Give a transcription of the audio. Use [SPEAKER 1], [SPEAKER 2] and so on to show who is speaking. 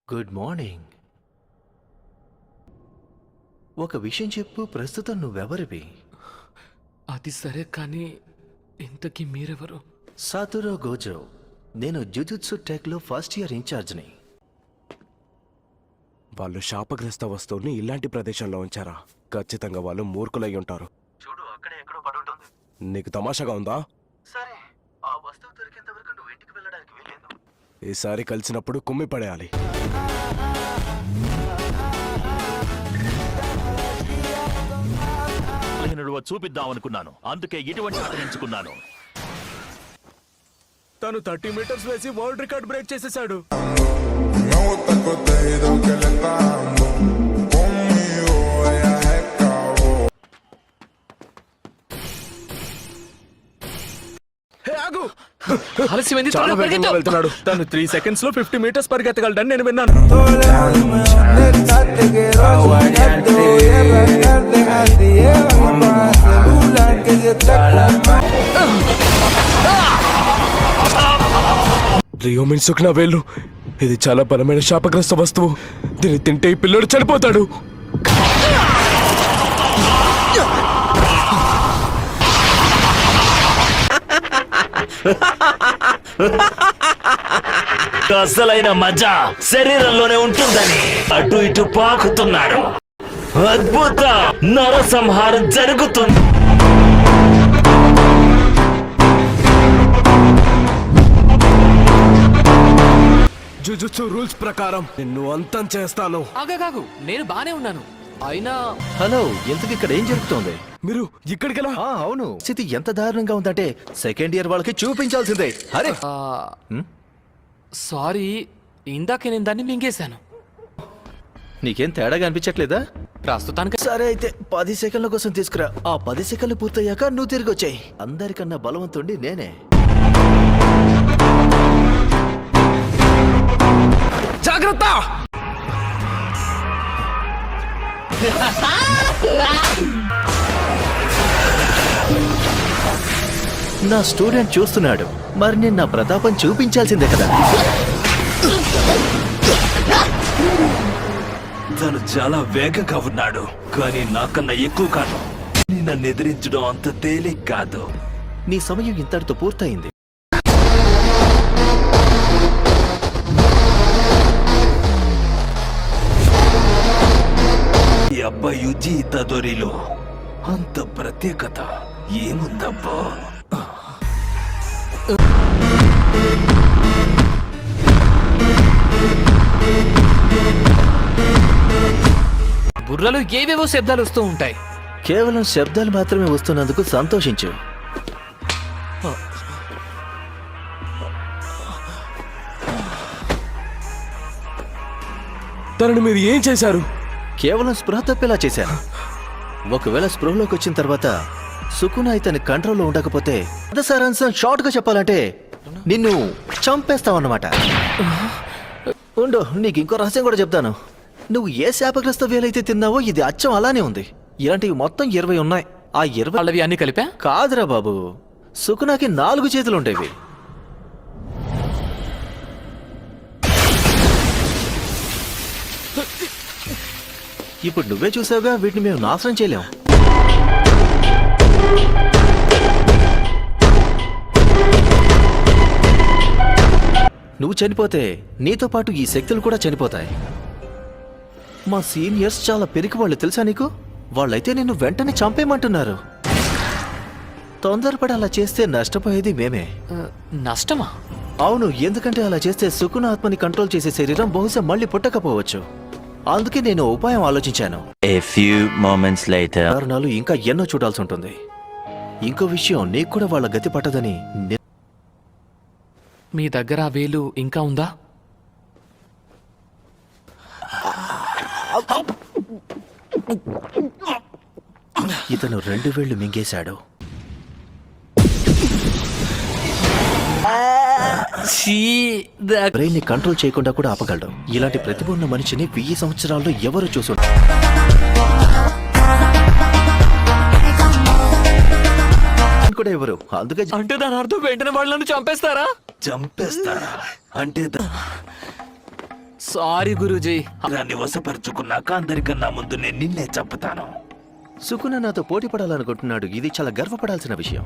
[SPEAKER 1] Good morning. ఒక విషయం చెప్పు, ప్రస్తుతం నువ్వెవరివి?
[SPEAKER 2] అది సరే కానీ ఇంతకీ మీరెవరు?
[SPEAKER 1] సాతురో గోజో. నేను జుజుత్సు టెక్లో ఫస్ట్ ఇయర్ ఇన్ఛార్జ్ని.
[SPEAKER 3] వాళ్ళు శాపగ్రస్త వస్తువుని ఇలాంటి ప్రదేశంలో ఉంచారా? ఖచ్చితంగా వాళ్ళు మూర్ఖులై ఉంటారు.
[SPEAKER 1] చూడు, అక్కడే ఎక్కడో పడుంటుంది.
[SPEAKER 3] నీకు తమాషాగా ఉందా?
[SPEAKER 1] సరే, ఆ వస్తువు దొరికేంత వరకు నువ్వు ఇంటికి వెళ్ళడానికి వీలేదు.
[SPEAKER 3] ఈసారి కలిసినప్పుడు కుమ్మి పడేయాలి.
[SPEAKER 4] చూపిద్దామనుకున్నాను, అందుకే ఇటువంటి ఆట ఎంచుకున్నాను.
[SPEAKER 3] తను 30 మీటర్స్ వేసి వరల్డ్ రికార్డ్ బ్రేక్ చేసేసాడు. చాలా వేగంగా వెళ్తున్నాడు. తను 3 సెకండ్స్ లో 50 మీటర్స్ పరిగెత్తగలడని నేను విన్నాను. రియోమిన్ సుఖ్నా వేళ్ళు. ఇది చాలా బలమైన శాపగ్రస్త వస్తువు. దీన్ని తింటే ఈ పిల్లడు చనిపోతాడు.
[SPEAKER 4] అసలైన మజా శరీరంలోనే ఉంటుందని అటు ఇటు పాకుతున్నాడు. అద్భుత నరసంహారం జరుగుతుంది.
[SPEAKER 3] జుజుత్సు రూల్స్ ప్రకారం నిన్ను అంతం చేస్తాను.
[SPEAKER 2] ఆగాగు, నేను బానే ఉన్నాను. అయినా
[SPEAKER 1] హలో, ఎందుకు ఇక్కడ ఏం జరుగుతోంది?
[SPEAKER 3] మీరు ఇక్కడికెలా?
[SPEAKER 1] అవును, స్థితి ఎంత దారుణంగా ఉందంటే సెకండ్ ఇయర్ వాళ్ళకి చూపించాల్సిందే. అరే
[SPEAKER 2] సారీ, ఇందాకే నేను దాన్ని మింగేశాను.
[SPEAKER 1] నీకేం తేడాగా అనిపించట్లేదా?
[SPEAKER 2] ప్రస్తుతానికి
[SPEAKER 1] సరే అయితే 10 సెకండ్ల కోసం తీసుకురా. ఆ 10 సెకండ్లు పూర్తయ్యాక నువ్వు తిరిగి వచ్చాయి. అందరికన్నా బలవంతుడి నేనే.
[SPEAKER 3] జాగ్రత్త!
[SPEAKER 1] నా స్టూడెంట్ చూస్తున్నాడు, మరి నేను నా ప్రతాపం చూపించాల్సిందే కదా.
[SPEAKER 4] తను చాలా వేగంగా ఉన్నాడు, కానీ నాకన్నా ఎక్కువ కాదు. నన్ను ఎదిరించడం అంత తేలిక కాదు.
[SPEAKER 1] నీ సమయం ఇంతటితో పూర్తయింది.
[SPEAKER 4] ఈ అబ్బాయి యుజి ఇతదొరిలో అంత ప్రత్యేకత ఏముందబ్బా?
[SPEAKER 2] బుర్రలో ఏవేవో శబ్దాలు వస్తూ ఉంటాయి.
[SPEAKER 1] కేవలం శబ్దాలు మాత్రమే వస్తున్నందుకు సంతోషించు.
[SPEAKER 3] తనని మీరు ఏం చేశారు?
[SPEAKER 1] కేవలం స్పృహ తప్పేలా చేశాను. ఒకవేళ స్పృహలోకి వచ్చిన తర్వాత సుకునా ఇతని కంట్రోల్లో ఉండకపోతే సారాంశం షార్ట్ గా చెప్పాలంటే నిన్ను చంపేస్తావన్నమాట. ఉండు, నీకు ఇంకో రహస్యం కూడా చెప్తాను. నువ్వు ఏ శాపగ్రస్త వేలైతే తిన్నావో ఇది అచ్చం అలానే ఉంది. ఇలాంటివి మొత్తం 20 ఉన్నాయి. ఆ 20
[SPEAKER 2] వాళ్ళవి అన్ని కలిపా?
[SPEAKER 1] కాదురా బాబు, సుకునాకి 4 చేతులు ఉండేవి. ఇప్పుడు నువ్వే చూసావుగా, వీటిని మేము నాశనం చేయలేం. నువ్వు చనిపోతే నీతో పాటు ఈ శక్తులు కూడా చనిపోతాయి. మా సీనియర్స్ చాలా పెరిగి వాళ్ళు, తెలుసా నీకు? వాళ్ళైతే నిన్ను వెంటనే చంపేయమంటున్నారు. తొందరపడి అలా చేస్తే నష్టపోయేది మేమే.
[SPEAKER 2] నష్టమా?
[SPEAKER 1] అవును, ఎందుకంటే అలా చేస్తే సుకున ఆత్మని కంట్రోల్ చేసే శరీరం బహుశా మళ్ళీ పుట్టకపోవచ్చు. అందుకే నేను ఉపాయం ఆలోచించాను.
[SPEAKER 4] A few moments later.
[SPEAKER 1] కారణాలు ఇంకా ఎన్నో చూడాల్సి ఉంటుంది. ఇంకో విషయం, నీకు కూడా వాళ్ళ గతి పట్టదని.
[SPEAKER 2] మీ దగ్గర ఆ వేలు ఇంకా ఉందా?
[SPEAKER 1] ఇతను 2 వేళ్లు మింగేశాడు. బ్రెయిన్ ని కంట్రోల్ చేయకుండా కూడా ఆపగలడు. ఇలాంటి ప్రతిభ ఉన్న మనిషిని 1000 సంవత్సరాల్లో ఎవరు చూసుంటారు? కూడా ఎవరు? అందుకే
[SPEAKER 2] అంటే దాని అర్థం వెంటనే వాళ్ళను చంపేస్తారా?
[SPEAKER 4] చంపేస్తారా అంటే
[SPEAKER 2] సారీ గురూజీ.
[SPEAKER 4] దాన్ని వశపరుచుకున్నాక అందరికన్నా ముందు నేను నిన్నే చంపుతాను.
[SPEAKER 1] సుకున నాతో పోటీ పడాలనుకుంటున్నాడు. ఇది చాలా గర్వపడాల్సిన విషయం.